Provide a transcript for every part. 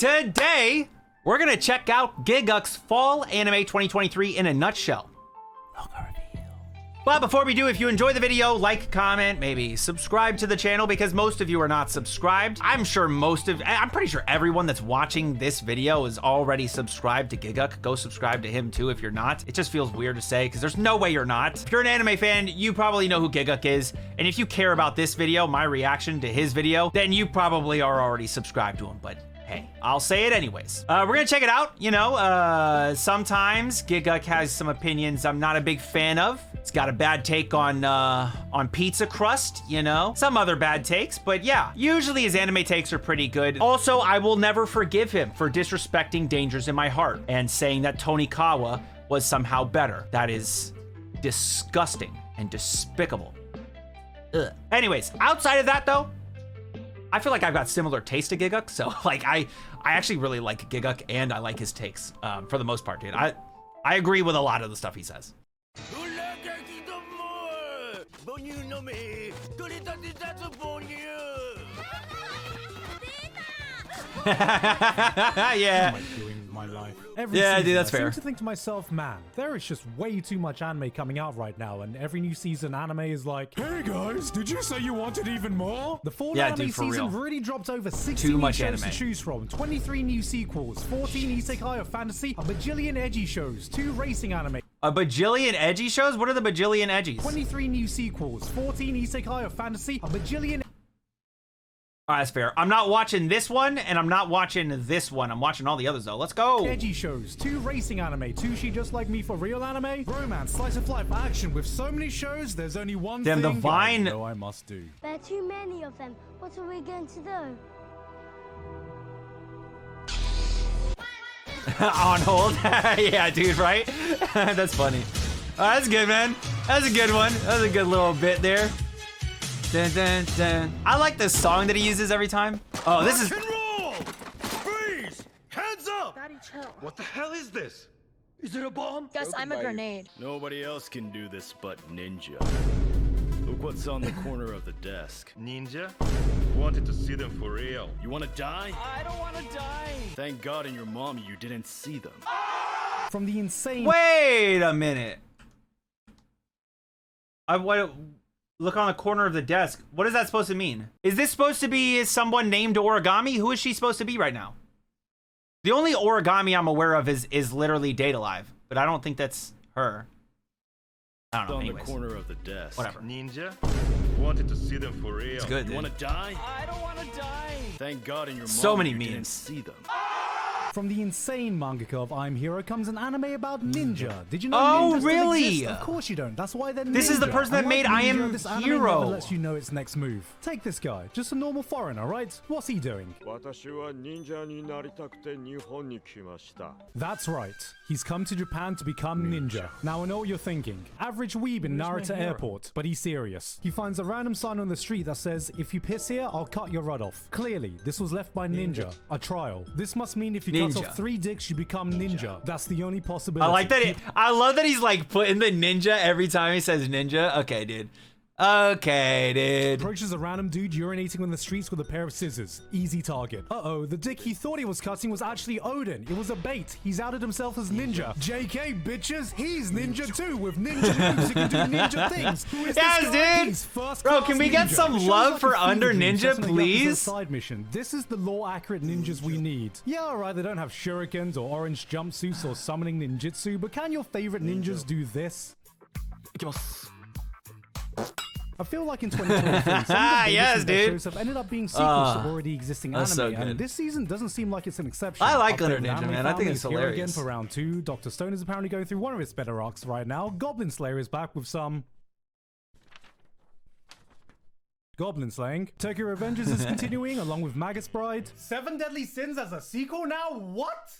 Today, we're gonna check out Gigguk's Fall Anime 2023 in a nutshell. But before we do, if you enjoy the video, like, comment, maybe subscribe to the channel because most of you are not subscribed. I'm pretty sure everyone that's watching this video is already subscribed to Gigguk. Go subscribe to him too if you're not. It just feels weird to say because there's no way you're not. If you're an anime fan, you probably know who Gigguk is. And if you care about this video, my reaction to his video, then you probably are already subscribed to him. But hey, I'll say it anyways. We're gonna check it out. You know, sometimes Gigguk has some opinions I'm not a big fan of. It's got a bad take on pizza crust, you know, some other bad takes, but yeah, usually his anime takes are pretty good. Also, I will never forgive him for disrespecting Dangers in My Heart and saying that Tonikawa was somehow better. That is disgusting and despicable. Ugh. Anyways, outside of that though, I feel like I've got similar taste to Gigguk, so like I actually really like Gigguk and I like his takes for the most part, dude. I agree with a lot of the stuff he says. Yeah. What am I doing with my life? Yeah, dude, that's fair. I seem to think to myself, man, there is just way too much anime coming out right now, and every new season anime is like, hey guys, did you say you wanted even more? The fall anime season really dropped over 60 new shows to choose from, 23 new sequels, 14 isekai of fantasy, a bajillion edgy shows, 2 racing anime. A bajillion edgy shows? What are the bajillion edgies? 23 new sequels, 14 isekai of fantasy, a bajillion. All right, that's fair. I'm not watching this one, and I'm not watching this one. I'm watching all the others, though. Let's go. Edgy shows, 2 racing anime, 2 She Just Like Me for real anime, romance, slice of life action. With so many shows, there's only one thing the Vine. I know I must do. There are too many of them. What are we going to do? On hold. Yeah, dude, right? That's funny. Oh, that's good, man. That's a good one. That's a good little bit there. Dun, dun, dun. I like the song that he uses every time. Oh, this is... Rock and roll! Freeze! Hands up! Daddy, chill. What the hell is this? Is it a bomb? Guess I'm a grenade. Nobody else can do this but Ninja. Look what's on the corner of the desk. Ninja? Wanted to see them for real. You wanna die? I don't want to die. Thank God and your mommy you didn't see them. From the insane... Wait a minute. Look on the corner of the desk. What is that supposed to mean? Is this supposed to be someone named Origami? Who is she supposed to be right now? The only Origami I'm aware of is literally Date Alive, but I don't think that's her. I don't know. On Anyways. the corner of the desk. Whatever. Ninja? Wanted to see them for real. It's good, You dude. wanna die? I don't want to die. Thank God and your mommy So many you didn't memes. see them. From the insane mangaka of I'm Hero comes an anime about ninja. Did you know Oh, ninjas still really? exist? Of course you don't. That's why they're ninja. This is the person that made Unlike I Am Ninja, this anime Hero. never lets you know its next move. Take this guy, just a normal foreigner, right? What's he doing? 私は忍者になりたくて日本に来ました That's right. He's come to Japan to become ninja. Now I know what you're thinking. Average weeb in Narita Airport, but he's serious. He finds a random sign on the street that says, if you piss here, I'll cut your rod off. Clearly, this was left by Ninja. A trial. This must mean if you cut off 3 dicks, you become ninja. That's the only possibility. I like that. I love that he's like putting the ninja every time he says ninja. Okay, dude. Okay, dude. Approaches a random dude urinating on the streets with a pair of scissors. Easy target. Uh-oh, the dick he thought he was cutting was actually Odin. It was a bait. He's outed himself as ninja. JK, bitches, he's ninja too. With ninja moves, he can do ninja things. Who is this guy? Yes, He's dude. first Bro, class can we get ninja. some Shows love like for a fever Under dream, Ninja, setting up as a please? Side mission. This is the lore-accurate ninjas we need. Yeah, alright, they don't have shurikens or orange jumpsuits or summoning ninjutsu, but can your favorite ninjas do this? I feel like in 2023, some of the biggest Yes, Undead dude. shows have ended up being sequels to already existing anime, that's so good. and this season doesn't seem like it's an exception. I like Our Under favorite Ninja, anime man. I think family it's is here again hilarious. for round 2. Dr. Stone is apparently going through one of its better arcs right now. Goblin Slayer is back with some goblin slaying. Tokyo Revengers is continuing along with Magus Bride. 7 Deadly Sins as a sequel now? What?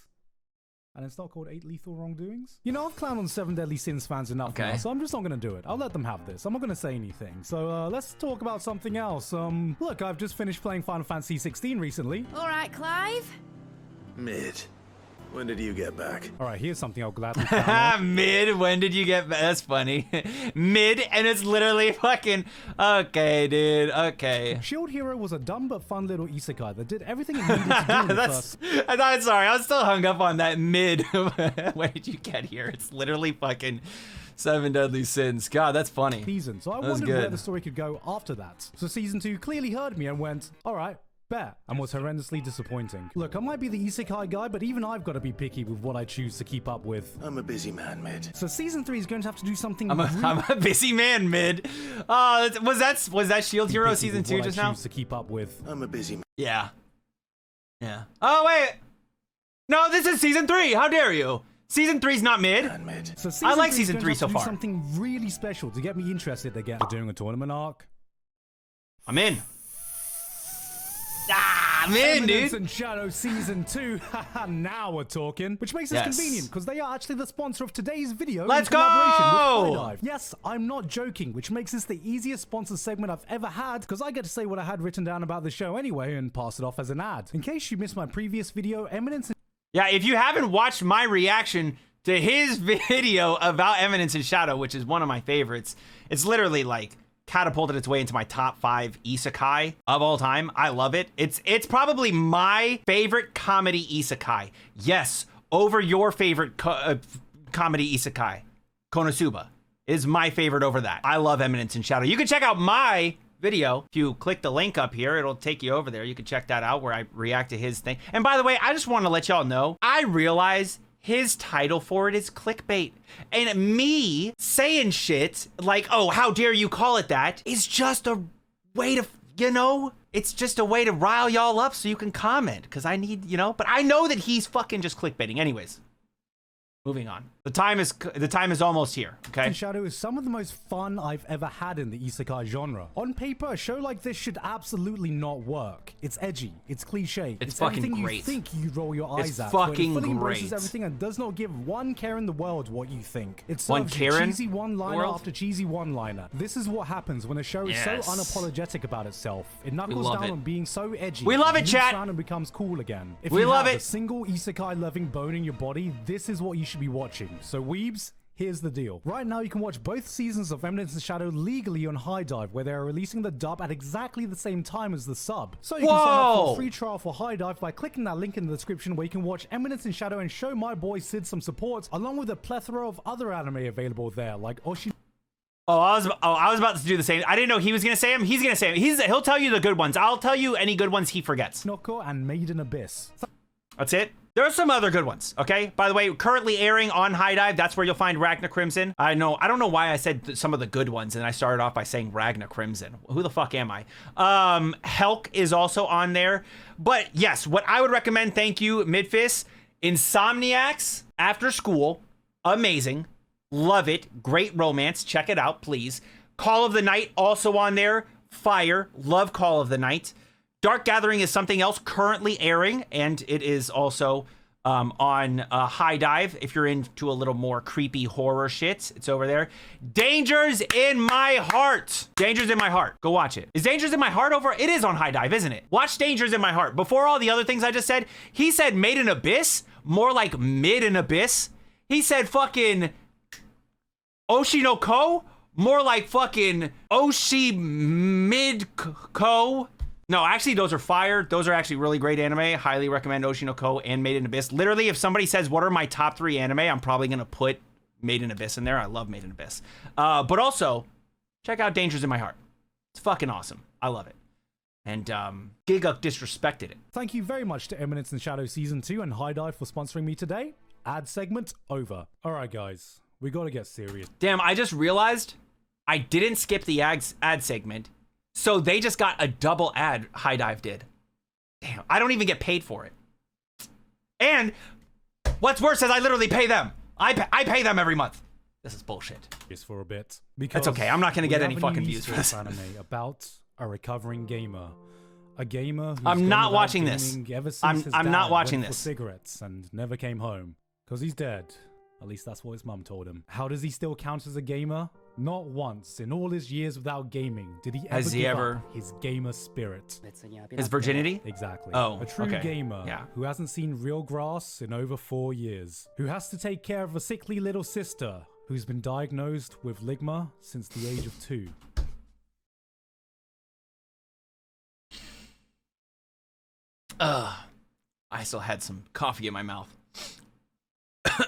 And it's not called 8 Lethal Wrongdoings? You know, I've clowned on 7 Deadly Sins fans enough now, so I'm just not gonna do it. I'll let them have this. I'm not gonna say anything. So let's talk about something else. Look, I've just finished playing Final Fantasy 16 recently. All right, Clive. Mid. When did you get back? All right, here's something I'll gladly comment. Mid, when did you get back? That's funny. Mid, and it's literally fucking, okay, dude, okay. Shield Hero was a dumb but fun little isekai that did everything it needed to do in the first Sorry, I was still hung up on that mid. When did you get here? It's literally fucking 7 Deadly Sins. God, that's funny. season, so I That was wondered where good. the story could go after that. So season 2 clearly heard me and went, all right, bet, and was horrendously disappointing. Look, I might be the isekai guy, but even I've got to be picky with what I choose to keep up with. I'm a busy man, mate. So season 3 is going to have to do something I'm a busy man, mid. Was that Shield Hero picky season with 2 what just I now? choose to keep up with. I'm a busy man. Yeah. Yeah. Oh, wait. No, this is season 3. How dare you? Season 3's not mid. So season I like 3 is season going to 3 have so to do far. something really special to get me interested again. We're doing a tournament arc. I'm in. Ah, I'm in, Eminence dude. and Shadow Season 2. Haha, now we're talking. Which makes this Yes. convenient, because they are actually the sponsor of today's video Let's in collaboration go! with Highdive. Yes, I'm not joking, which makes this the easiest sponsor segment I've ever had, because I get to say what I had written down about the show anyway and pass it off as an ad. In case you missed my previous video, Eminence and Yeah, if you haven't watched my reaction to his video about Eminence and Shadow, which is one of my favorites, it's literally like catapulted its way into my top 5 isekai of all time. I love it. It's probably my favorite comedy isekai. Yes, over your favorite comedy isekai. Konosuba is my favorite over that. I love Eminence and Shadow. You can check out my video. If you click the link up here, it'll take you over there. You can check that out where I react to his thing. And by the way, I just want to let y'all know, I realize his title for it is clickbait. And me saying shit like, oh, how dare you call it that, is just a way to, it's just a way to rile y'all up so you can comment. Because I need, but I know that he's fucking just clickbaiting. Anyways, moving on. The time is almost here, okay? Shadow is some of the most fun I've ever had in the isekai genre. On paper, a show like this should absolutely not work. It's edgy, it's cliche, It's fucking everything great. you think you roll your eyes It's at. but it fucking fully embraces great. everything and does not give one care in the world what you think. It One serves you care in cheesy one-liner world? after cheesy one-liner. This is what happens when a show is Yes. so unapologetic about itself. It knuckles love down it. on being so edgy. We love it, moves chat. around and becomes cool again. If We you love have it. a single isekai-loving bone in your body, this is what you should be watching. So weebs, here's the deal. Right now, you can watch both seasons of Eminence and Shadow legally on Highdive, where they are releasing the dub at exactly the same time as the sub. So you can sign up for Whoa! a free trial for Highdive by clicking that link in the description, where you can watch Eminence and Shadow and show my boy Sid some support, along with a plethora of other anime available there, like Oshi. I was about to do the same. I didn't know he was gonna say him. He's gonna say him. He'll tell you the good ones. I'll tell you any good ones he forgets. Noko and Made in Abyss. That's it. There are some other good ones, okay? By the way, currently airing on Highdive, that's where you'll find Ragna Crimson. I don't know why I said some of the good ones, and I started off by saying Ragna Crimson. Who the fuck am I? Helk is also on there. But yes, what I would recommend, thank you, Midfist, Insomniacs After School, amazing. Love it. Great romance. Check it out, please. Call of the Night, also on there. Fire. Love Call of the Night. Dark Gathering is something else currently airing, and it is also on Highdive. If you're into a little more creepy horror shit, it's over there. Dangers in My Heart. Dangers in My Heart. Go watch it. Is Dangers in My Heart over? It is on Highdive, isn't it? Watch Dangers in My Heart. Before all the other things I just said, he said Made in Abyss, more like Mid in Abyss. He said fucking Oshi no Ko, more like fucking Oshi Mid Ko. No, actually, those are fire. Those are actually really great anime. Highly recommend Oshi no Ko and Made in Abyss. Literally, if somebody says, what are my top 3 anime, I'm probably going to put Made in Abyss in there. I love Made in Abyss. But also, check out Dangers in My Heart. It's fucking awesome. I love it. And Gigguk disrespected it. Thank you very much to Eminence and Shadow Season 2 and Highdive for sponsoring me today. Ad segment over. Alright guys, we gotta get serious. Damn, I just realized I didn't skip the ad segment. So they just got a double ad, Highdive did. Damn, I don't even get paid for it. And what's worse is I literally pay them. I pay them every month. This is bullshit. Just for a bit. Because That's okay, I'm not gonna get we any have a fucking new views for sports this. anime about a recovering gamer. A gamer who's I'm gone not without watching this. gaming ever since I'm his not dad watching went for this. cigarettes and never came home. Because he's dead. At least that's what his mum told him. How does he still count as a gamer? Not once in all his years without gaming did he Has ever he give ever- up his gamer spirit. His virginity? Exactly. Oh, a true okay. gamer Yeah. who hasn't seen real grass in over 4 years, who has to take care of a sickly little sister who's been diagnosed with ligma since the age of 2. I still had some coffee in my mouth. I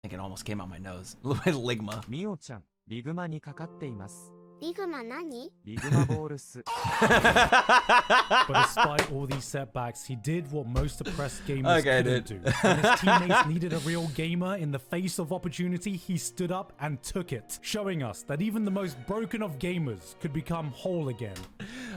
think it almost came out my nose. A little bit of ligma. ミオちゃん、リグマにかかっています。リグマ何？リグマボールス。 But despite all these setbacks, he did what most oppressed gamers Okay, couldn't dude. do. When his teammates needed a real gamer in the face of opportunity, he stood up and took it, showing us that even the most broken of gamers could become whole again.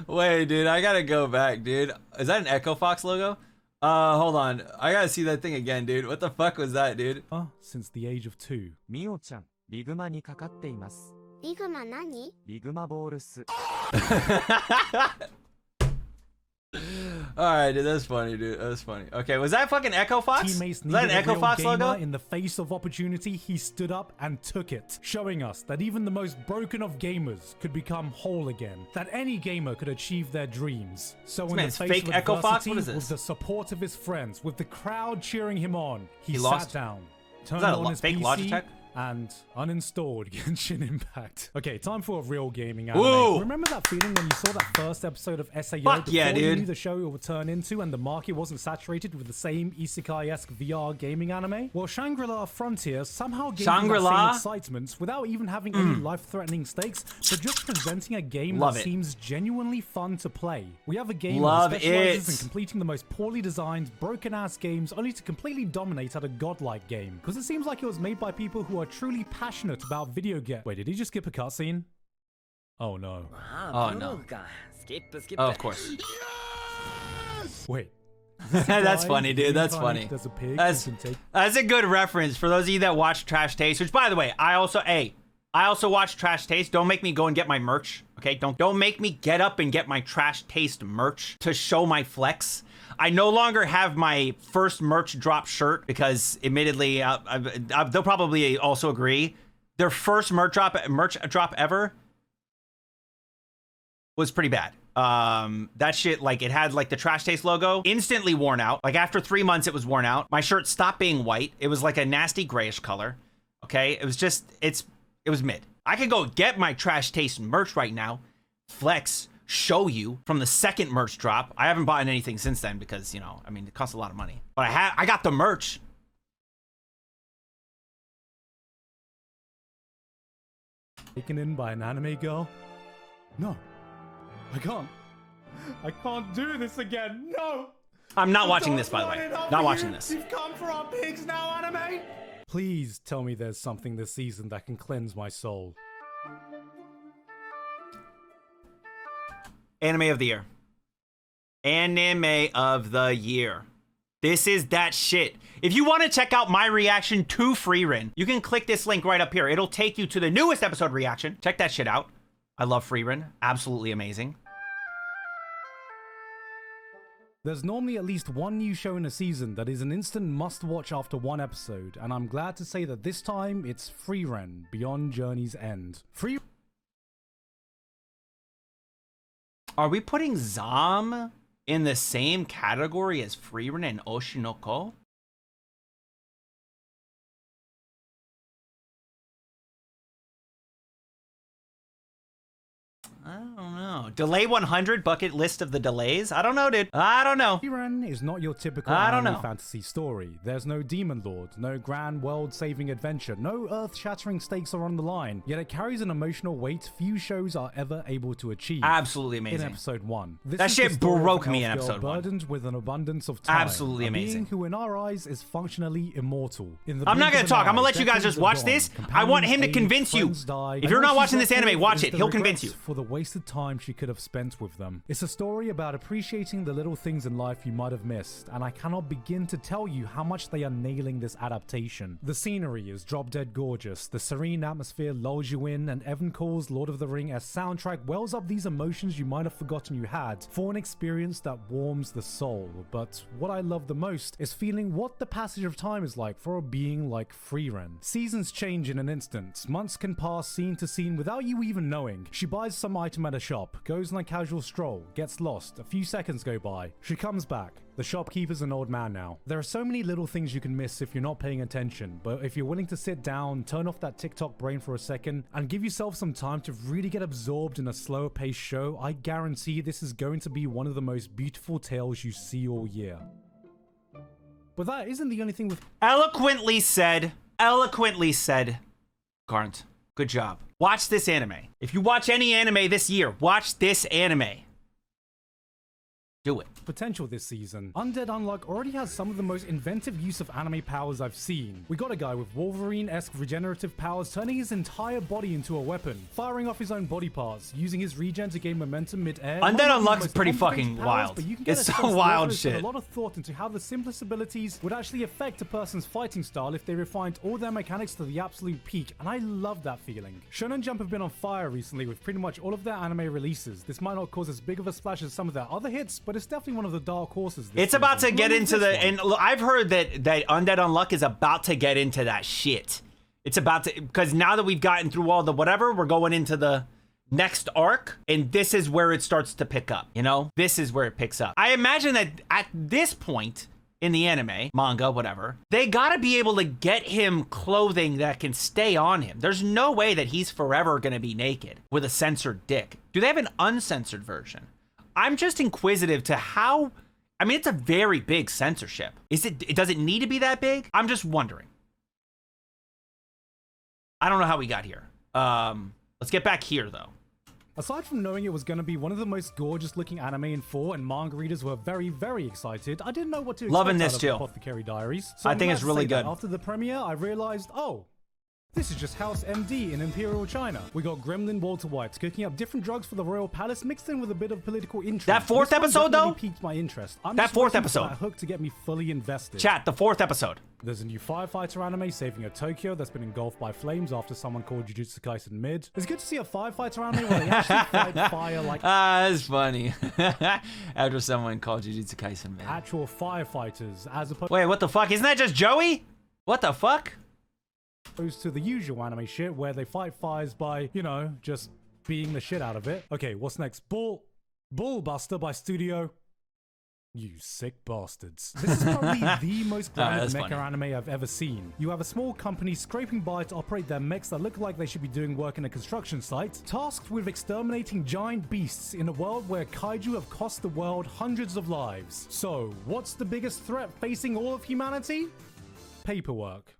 Wait, dude, I gotta go back, dude. Is that an Echo Fox logo? Hold on. I gotta see that thing again, dude. What the fuck was that, dude? Since the age of 2. ミオちゃん、リグマにかかっています。リグマ何？リグマボールス。 Alright, dude, that's funny, dude. That's funny. Okay, was that fucking Echo Fox? Teammates Was that an needed a Echo real Fox gamer logo? in the face of opportunity, he stood up and took it, showing us that even the most broken of gamers could become whole again, that any gamer could achieve their dreams. So in the man's face fake of Echo Fox? adversity, What is this? with the support of his friends, with the crowd cheering him on, he He sat lost? down, turned that a on his fake PC, Logitech? and uninstalled Genshin Impact. Okay, time for a real gaming anime. Ooh. Remember that feeling when you saw that first episode of SAO Fuck before yeah, you dude. knew the show it would turn into and the market wasn't saturated with the same isekai-esque VR gaming anime? Well, Shangri-La Frontier somehow gave you that Shangri-La? same excitement without even having any life-threatening stakes, but just presenting a game Love that it. seems genuinely fun to play. We have a game Love that specializes it. in completing the most poorly designed, broken-ass games only to completely dominate at a godlike game. Because it seems like it was made by people who are truly passionate about video games. Wait, did he just skip a cutscene? Oh no. Oh, no. Oh, of course. Wait. That's guy funny, dude. That's reincarnated funny. as a pig That's, who can take- that's a good reference for those of you that watch Trash Taste, which, by the way, I also watch Trash Taste. Don't make me go and get my merch, okay? Don't make me get up and get my Trash Taste merch to show my flex. I no longer have my first merch drop shirt because, admittedly, they'll probably also agree. Their first merch drop ever was pretty bad. That shit, like, it had like the Trash Taste logo instantly worn out. Like after 3 months, it was worn out. My shirt stopped being white. It was like a nasty grayish color. Okay, it was just it was mid. I could go get my Trash Taste merch right now, flex, show you from the second merch drop. I haven't bought anything since then because, you know, I mean, it costs a lot of money. But I got the merch. Taken in by an anime girl? No. I can't. I can't do this again. No. I'm not watching Don't this, by the want way. it up Not for watching you. this. You've come for our pigs now, anime. Please tell me there's something this season that can cleanse my soul. Anime of the year. Anime of the year. This is that shit. If you want to check out my reaction to Freerun, you can click this link right up here. It'll take you to the newest episode reaction. Check that shit out. I love Freerun. Absolutely amazing. There's normally at least one new show in a season that is an instant must-watch after one episode, and I'm glad to say that this time it's Freerun, Beyond Journey's End. Are we putting Zom in the same category as Freerun and Oshinoko? I don't know. Delay 100 bucket list of the delays? I don't know, dude. I don't know. Freerun is not your typical I don't anime know. fantasy story. There's no demon lord, no grand world-saving adventure, no earth-shattering stakes are on the line, yet it carries an emotional weight few shows are ever able to achieve. Absolutely In amazing. episode 1. This That is the shit story of broke an me in elf girl episode 1. burdened with an abundance of time. Absolutely a being amazing. who in our eyes is functionally immortal. In the I'm not blink gonna of an talk. I'm gonna eye, let you guys decades just are watch gone. this. I want him to Companions convince age, you. friends die. If you're And not all watching she's this left anime, with watch is it. the He'll convince regrets you. for the wasted time she could have spent with them. It's a story about appreciating the little things in life you might have missed, and I cannot begin to tell you how much they are nailing this adaptation. The scenery is drop dead gorgeous, the serene atmosphere lulls you in, and Evan Cole's Lord of the Ring as soundtrack wells up these emotions you might have forgotten you had for an experience that warms the soul. But what I love the most is feeling what the passage of time is like for a being like Freerun. Seasons change in an instant, months can pass scene to scene without you even knowing. She buys some item at a shop, goes on a casual stroll, gets lost, a few seconds go by, she comes back. The shopkeeper's an old man now. There are so many little things you can miss if you're not paying attention, but if you're willing to sit down, turn off that TikTok brain for a second, and give yourself some time to really get absorbed in a slower paced show, I guarantee this is going to be one of the most beautiful tales you see all year. But that isn't the only thing with— Eloquently said. Eloquently said. Garnt, good job. Watch this anime. If you watch any anime this year, watch this anime. Do it. Potential this season. Undead Unluck already has some of the most inventive use of anime powers I've seen. We got a guy with Wolverine-esque regenerative powers turning his entire body into a weapon, firing off his own body parts, using his regen to gain momentum mid-air. Undead Unluck is pretty fucking wild. It's so wild shit. A lot of thought into how the simplest abilities would actually affect a person's fighting style if they refined all their mechanics to the absolute peak, and I love that feeling. Shonen Jump have been on fire recently with pretty much all of their anime releases. This might not cause as big of a splash as some of their other hits, but it's definitely one of the dark horses. It's about to get into the, and look, I've heard that Undead Unluck is about to get into that shit. It's about to, because now that we've gotten through all the whatever, we're going into the next arc, and this is where it starts to pick up, you know? This is where it picks up. I imagine that at this point in the anime, manga, whatever, they gotta be able to get him clothing that can stay on him. There's no way that he's forever gonna be naked with a censored dick. Do they have an uncensored version? I'm just inquisitive to how, I mean, it's a very big censorship. Does it need to be that big? I'm just wondering. I don't know how we got here. Let's get back here though. Aside from knowing it was going to be one of the most gorgeous looking anime in 4 and manga readers were very, very excited, I didn't know what to expect Loving this out of too. Apothecary Diaries. So I think it's really good. After the premiere, I realized, oh, this is just House MD in Imperial China. We got Gremlin Walter White cooking up different drugs for the royal palace mixed in with a bit of political intrigue. That fourth episode though? Piqued my interest. That fourth episode. That hook to get me fully invested. Chat, the 4th episode. There's a new firefighter anime saving a Tokyo that's been engulfed by flames after someone called Jujutsu Kaisen mid. It's good to see a firefighter anime where they actually fight fire like— that's funny. After someone called Jujutsu Kaisen mid. Actual firefighters as opposed— Wait, what the fuck? Isn't that just Joey? What the fuck? Opposed to the usual anime shit where they fight fires by, you know, just being the shit out of it. Okay, what's next? Bullbuster by Studio. You sick bastards. This is probably the most grounded mecha anime I've ever seen. You have a small company scraping by to operate their mechs that look like they should be doing work in a construction site, tasked with exterminating giant beasts in a world where kaiju have cost the world hundreds of lives. So, what's the biggest threat facing all of humanity? Paperwork.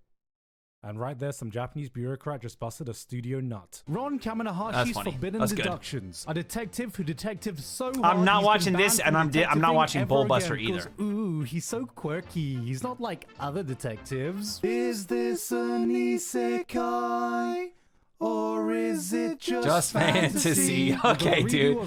And right there, some Japanese bureaucrat just busted a studio nut. Ron Kaminahashi's Forbidden Deductions. A detective who detectives so hard. I'm not watching this, and I'm not watching Bullbuster either. Ooh, he's so quirky. He's not like other detectives. Is this an isekai? Or is it just fantasy? Okay, dude.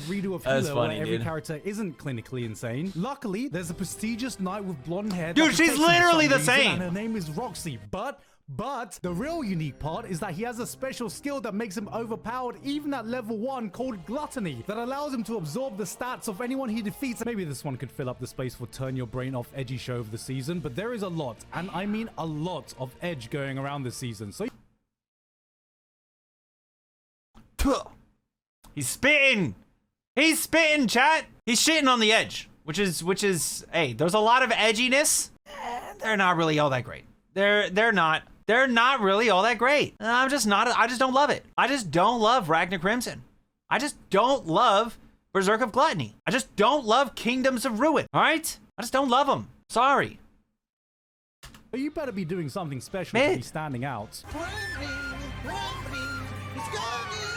That's funny, dude. Every character isn't clinically insane. Luckily, there's a prestigious knight with blonde hair. Dude, she's literally the same. And her name is Roxy. But the real unique part is that he has a special skill that makes him overpowered even at level 1 called Gluttony that allows him to absorb the stats of anyone he defeats. Maybe this one could fill up the space for turn your brain off edgy show of the season, but there is a lot, and I mean a lot of edge going around this season. So he's spitting. He's spitting, chat. He's shitting on the edge, which is hey, there's a lot of edginess. They're not really all that great. They're not really all that great. I just don't love it. I just don't love Ragnar Crimson. I just don't love Berserk of Gluttony. I just don't love Kingdoms of Ruin. All right? I just don't love them. Sorry. But you better be doing something special to be standing out.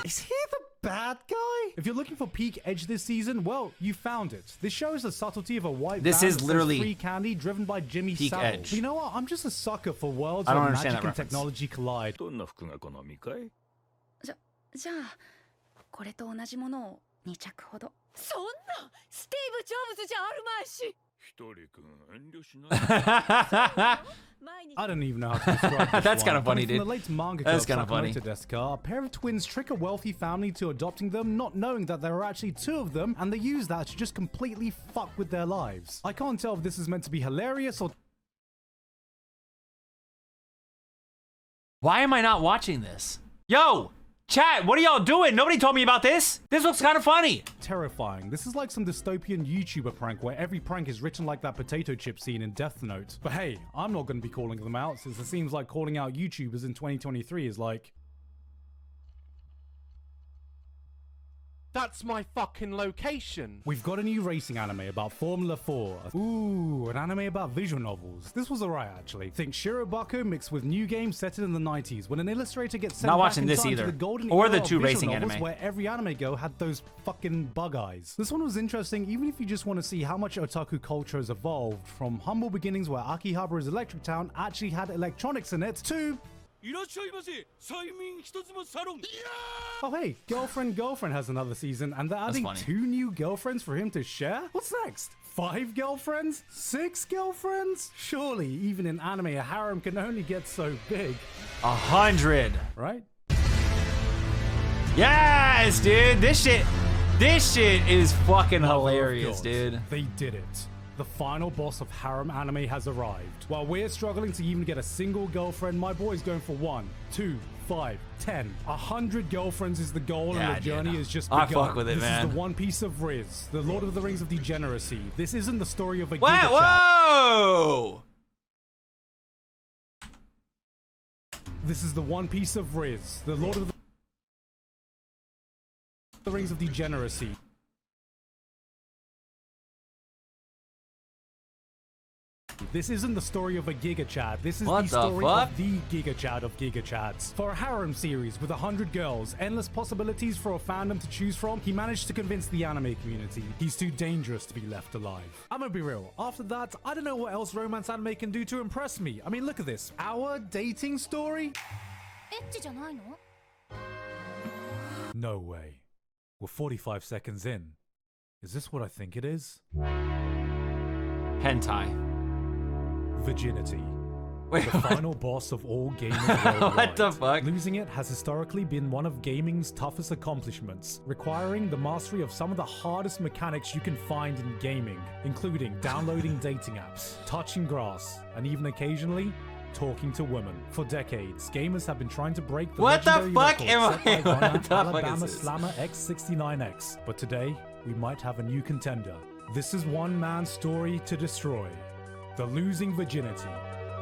Is he the bad guy? If you're looking for peak edge this season, well, you found it. This shows the subtlety of a white this is literally free candy driven by Jimmy peak Savile. edge. You know what? I'm just a sucker for worlds where magic and technology collide. どんな服が好みかい? じゃあこれと同じものを2着ほど。そんなスティーブ・ジョブズじゃあるまいし。I don't even know how to describe this. That's one. kind of funny, From dude. the late manga That's kind of funny. Deska, a pair of twins trick a wealthy family to adopting them, not knowing that there are actually two of them, and they use that to just completely fuck with their lives. I can't tell if this is meant to be hilarious or... Why am I not watching this? Yo! Chat, what are y'all doing? Nobody told me about this. This looks kind of funny. Terrifying. This is like some dystopian YouTuber prank where every prank is written like that potato chip scene in Death Note. But hey, I'm not going to be calling them out since it seems like calling out YouTubers in 2023 is like... That's my fucking location. We've got a new racing anime about Formula 4. Ooh, an anime about visual novels. This was alright actually. Think Shirobako mixed with new games set in the 90s when an illustrator gets sent Not back watching in this time either. to the golden Or era the of two visual racing novels anime. where every anime girl had those fucking bug eyes. This one was interesting even if you just want to see how much otaku culture has evolved from humble beginnings where Akihabara's Electric Town actually had electronics in it to... Oh hey, Girlfriend has another season and they're adding funny. 2 new girlfriends for him to share? What's next? 5 girlfriends? 6 girlfriends? Surely, even in anime, a harem can only get so big. 100. Right? Yes, dude. This shit is fucking Mother of hilarious, God. dude. They did it. The final boss of harem anime has arrived. While we're struggling to even get a single girlfriend, my boy's going for 1, 2, 5, 10. 100 girlfriends is the goal, Yeah, and the journey dude. has just I begun. fuck with it, this man. is the One Piece of Riz, the Lord of the Rings of Degeneracy. This isn't the story of a What? Giga Chat. Whoa! This is the One Piece of Riz, the Lord of the Rings of Degeneracy. This isn't the story of a Giga Chad. This is What the the story fuck? of the Giga Chad of Giga Chads. For a harem series with 100 girls, endless possibilities for a fandom to choose from, he managed to convince the anime community he's too dangerous to be left alive. I'm gonna be real. After that, I don't know what else romance anime can do to impress me. I mean, look at this. Our dating story? エッチじゃないの？ No way. We're 45 seconds in. Is this what I think it is? Hentai. Virginity. Wait, The what? final boss of all gaming worldwide. What the fuck? Losing it has historically been one of gaming's toughest accomplishments, requiring the mastery of some of the hardest mechanics you can find in gaming, including downloading dating apps, touching grass, and even occasionally talking to women. For decades, gamers have been trying to break the What the legendary fuck record am set by I- runner what the fuck is Alabama this? Slammer X69X. But today, we might have a new contender. This is one man's story to destroy. The Losing Virginity.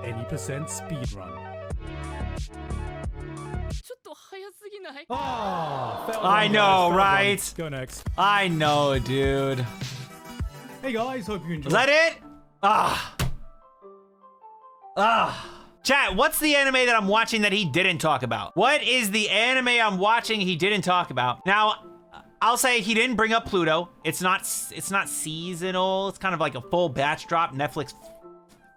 Any percent speedrun. ちょっと早すぎない？ Ah, failed I run, know, guys, failed right? run. Go next. I know, dude. Hey guys, hope you enjoyed. Was that it? Ah. Chat, what's the anime that I'm watching that he didn't talk about? What is the anime I'm watching he didn't talk about? Now, I'll say he didn't bring up Pluto. It's not seasonal. It's kind of like a full batch drop. Netflix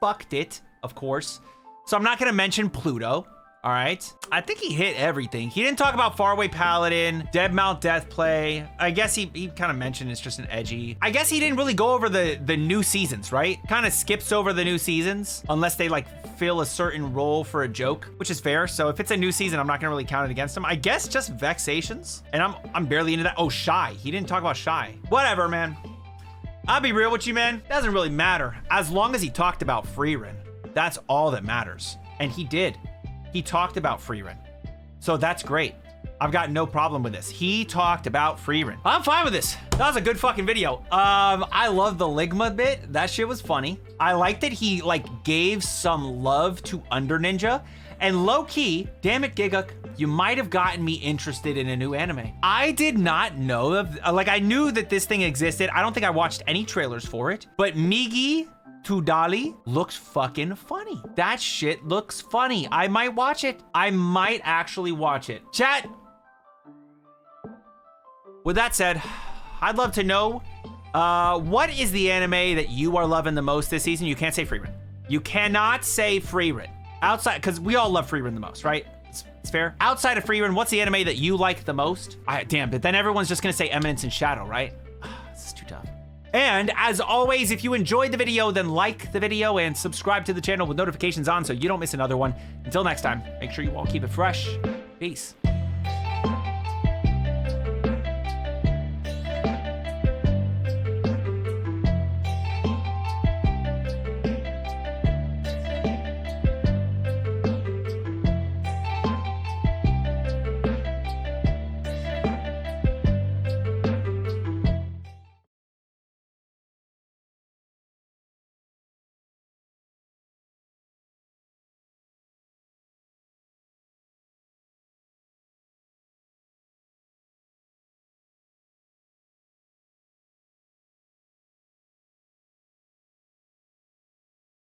fucked it, of course. So I'm not gonna mention Pluto. All right. I think he hit everything. He didn't talk about Faraway Paladin, Dead Mount Death Play. I guess he kind of mentioned it's just an edgy. I guess he didn't really go over the new seasons, right? Kind of skips over the new seasons unless they like fill a certain role for a joke, which is fair. So if it's a new season, I'm not gonna really count it against him. I guess just Vexations. And I'm barely into that. Oh, Shy. He didn't talk about Shy. Whatever, man. I'll be real with you, man. Doesn't really matter. As long as he talked about Freerun. That's all that matters. And he did. He talked about Freerun. So that's great. I've got no problem with this. He talked about Freerun. I'm fine with this. That was a good fucking video. I love the Ligma bit. That shit was funny. I like that he like gave some love to Under Ninja. And low key, damn it, Gigguk, you might have gotten me interested in a new anime. I did not know like I knew that this thing existed. I don't think I watched any trailers for it, but Migi Tudali looks fucking funny. That shit looks funny. I might watch it. I might actually watch it. Chat. With that said, I'd love to know what is the anime that you are loving the most this season? You can't say Freerun. You cannot say Freerun. Outside, because we all love Freerun the most, right? It's fair. Outside of Freerun, what's the anime that you like the most? Damn, but then everyone's just gonna say Eminence and Shadow, right? This is too tough. And as always, if you enjoyed the video, then like the video and subscribe to the channel with notifications on so you don't miss another one. Until next time, make sure you all keep it fresh. Peace.